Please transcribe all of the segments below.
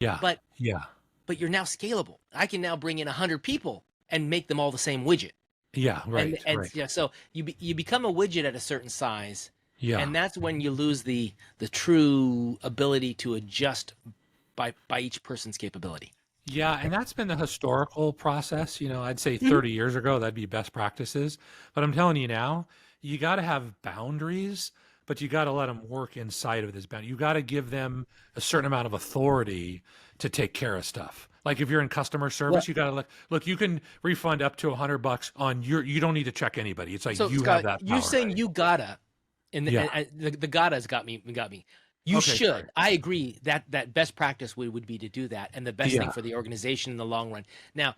Yeah. but Yeah. you're now scalable. I can now bring in 100 people and make them all the same widget. Yeah. Right. And Right. yeah, so you become a widget at a certain size, Yeah. and that's when you lose the true ability to adjust by each person's capability. Yeah, and that's been the historical process. I'd say Mhm. 30 years ago, that'd be best practices. But I'm telling you now, you got to have boundaries, but you got to let them work inside of this boundary. You got to give them a certain amount of authority to take care of stuff. Like if you're in customer Well, service, you got to look, you can refund up to $100 on you don't need to check anybody. It's like so you have Scott, that you're power, saying right? you gotta, Yeah. the gotta's got me. You Okay, sorry. should. I agree that best practice would be to do that, and the best thing Yeah. for the organization in the long run. Now,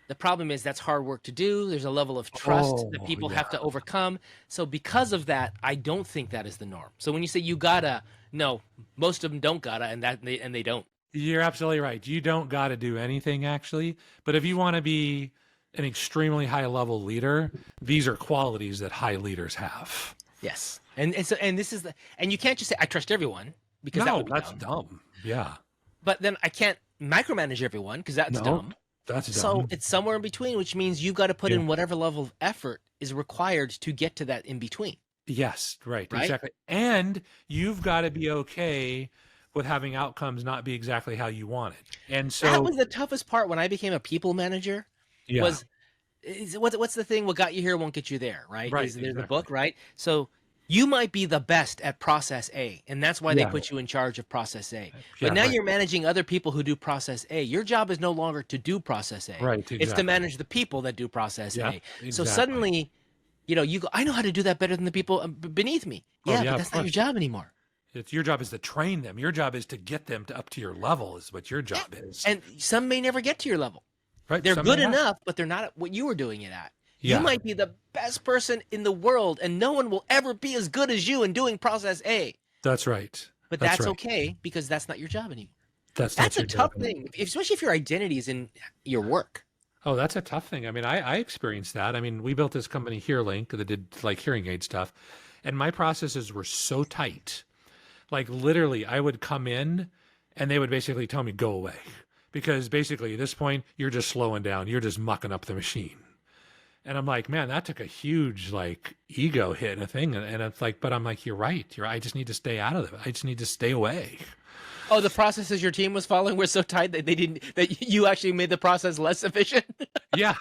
the problem is that's hard work to do. There's a level of trust that Oh, people yeah. have to overcome. So because of that, I don't think that is the norm. So when you say you gotta, no, most of them don't gotta, and they don't. You're absolutely right. You don't got to do anything actually, but if you want to be an extremely high level leader, these are qualities that high leaders have. Yes, and this is the and you can't just say I trust everyone because that No, would be that's dumb. dumb. Yeah. But then I can't micromanage everyone because that's Nope. dumb. That's So dumb. it's somewhere in between, which means you've got to put Yeah. in whatever level of effort is required to get to that in between, Yes, right. right? Exactly. And you've got to be okay with having outcomes not be exactly how you want it. And That so, was the toughest part when I became a people manager. yeah, Was what's the thing? What got you here won't get you there, right? right. Is there's a Exactly. book, right? So you might be the best at process A, and that's why they Yeah. put you in charge of process A. But Yeah. now Right. you're managing other people who do process A. Your job is no longer to do process A. Right. It's to Exactly. manage the people that do process Yeah. A. So Exactly. suddenly, you go, I know how to do that better than the people beneath me. Oh, Yeah, yeah, but of that's not your course. job anymore. It's your job is to train them. Your job is to get them up to your level is what your Yeah. job is. And some may never get to your level. Right? They're Some may good not. enough, but they're not at what you were doing it at. You Yeah, might be the best person in the world, and no one will ever be as good as you in doing process A. that's right. But That's that's right. okay because that's not your job anymore. That's not That's a your job. tough thing, especially if your identity is in your work. Oh, that's a tough thing. I mean, I experienced that. I mean, we built this company HearLink that did like hearing aid stuff, and my processes were so tight. Like literally, I would come in and they would basically tell me, go away. Because basically at this point, you're just slowing down. You're just mucking up the machine. And I'm like, man, that took a huge like ego hit and a thing. And it's like, but I'm like, you're right. I just need to stay out of it. I just need to stay away. Oh, the processes your team was following were so tight that they didn't that you actually made the process less efficient. Yeah.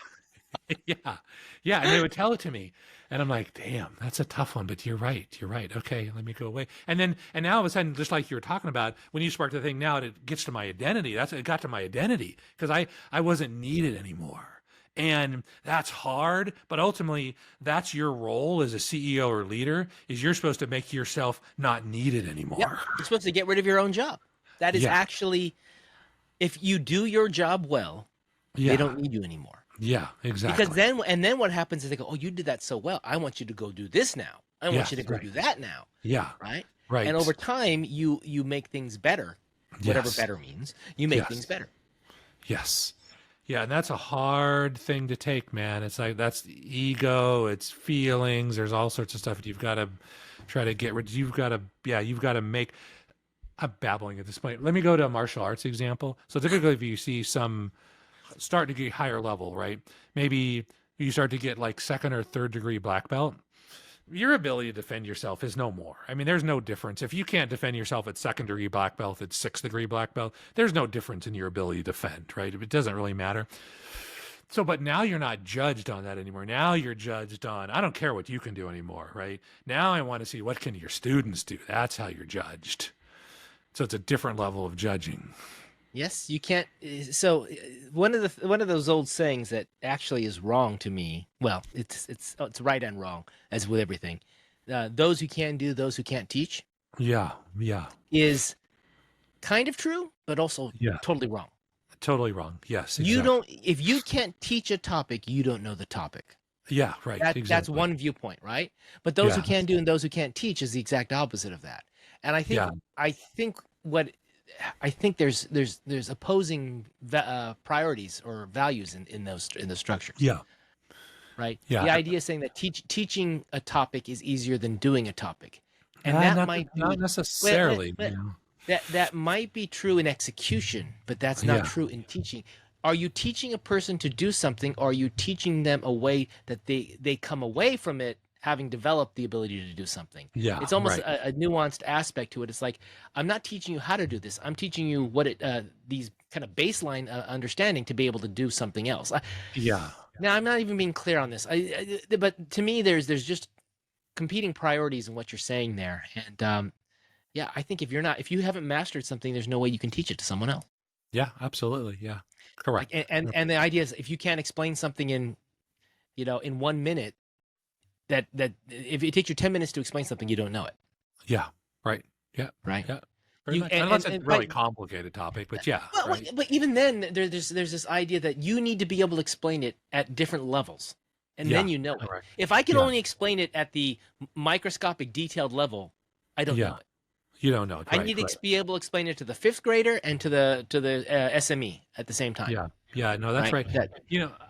Yeah. Yeah. And they would tell it to me. And I'm like, damn, that's a tough one, but you're right. You're right. Okay, let me go away. And now all of a sudden, just like you were talking about, when you spark the thing now, it gets to my identity. It got to my identity because I wasn't needed anymore. And that's hard, but ultimately that's your role as a CEO or leader is you're supposed to make yourself not needed Yep, anymore. you're supposed to get rid of your own job. That is Yeah. actually, if you do your job well, they Yeah. don't need you anymore. Yeah, Because exactly. then what happens is they go, oh, you did that so well. I want you to go do this now. I want Yes, you to go right. do that now, Yeah. right? And Right. over time, you make things better, whatever Yes. better means. You make things Yes. better. Yes. Yeah, and that's a hard thing to take, man. It's like that's ego, it's feelings, there's all sorts of stuff that you've got to try to get rid. You've got to make. I'm babbling at this point. Let me go to a martial arts example. So typically, if you see some start to get higher level, right? Maybe you start to get like second or third degree black belt. Your ability to defend yourself is no more. I mean, there's no difference. If you can't defend yourself at second degree black belt, at sixth degree black belt, there's no difference in your ability to defend, right? It doesn't really matter. So, but now you're not judged on that anymore. Now you're judged on, I don't care what you can do anymore, right? Now I want to see what can your students do. That's how you're judged. So it's a different level of judging. Yes, you can't. So one of those old sayings that actually is wrong to me. Well, it's right and wrong as with everything. Those who can do, those who can't teach, Yeah, yeah, is kind of true, but also yeah. totally wrong. Totally wrong. Yes, You exactly. don't. If you can't teach a topic, you don't know the topic. Yeah, right. That's Exactly. one viewpoint, right? But those who Yeah, can do and those who can't teach is the exact opposite of that. And yeah, I think what I think there's opposing priorities or values in the structures, yeah, right? The yeah. idea is saying that teaching a topic is easier than doing a topic, and that Not might not be. Wait, necessarily. that might be true in execution, but that's not Yeah. true in teaching. Are you teaching a person to do something, or are you teaching them a way that they come away from it having developed the ability to do something? Yeah. It's almost Right. a nuanced aspect to it. It's like, I'm not teaching you how to do this. I'm teaching you what these kind of baseline understanding to be able to do something else. Yeah. Now, I'm not even being clear on this. But to me, there's just competing priorities in what you're saying there. And yeah, I think if you haven't mastered something, there's no way you can teach it to someone else. Yeah. Absolutely. Yeah. Correct. Like, and the idea is, if you can't explain something in, in 1 minute, that if it takes you 10 minutes to explain something, you don't know it, Yeah. Right. Yeah. right? Yeah. Pretty You much. and, Unless and, it's a and really but, complicated topic, but yeah. well, Right. but even then, there's this idea that you need to be able to explain it at different levels, and Yeah. then you know it. Correct. If I can Yeah. only explain it at the microscopic detailed level, I don't Yeah. know it. You don't know it. I Right. need to Right. be able to explain it to the fifth grader and to the SME at the same time. Yeah. Yeah. No, that's right. That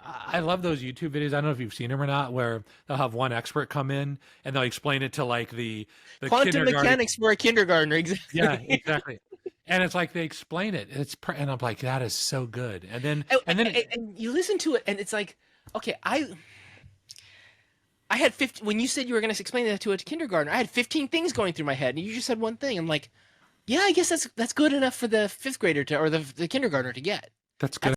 I love those YouTube videos. I don't know if you've seen them or not, where they'll have one expert come in and they'll explain it to like the quantum kindergarten. mechanics for a kindergartner, exactly. Yeah, exactly. And it's like they explain it. And I'm like, that is so good. And then And you listen to it, and it's like, okay, I had 50 when you said you were going to explain that to a kindergartner. I had 15 things going through my head, and you just said one thing. I'm like, yeah, I guess that's good enough for the fifth grader or the kindergartner to get. that's good.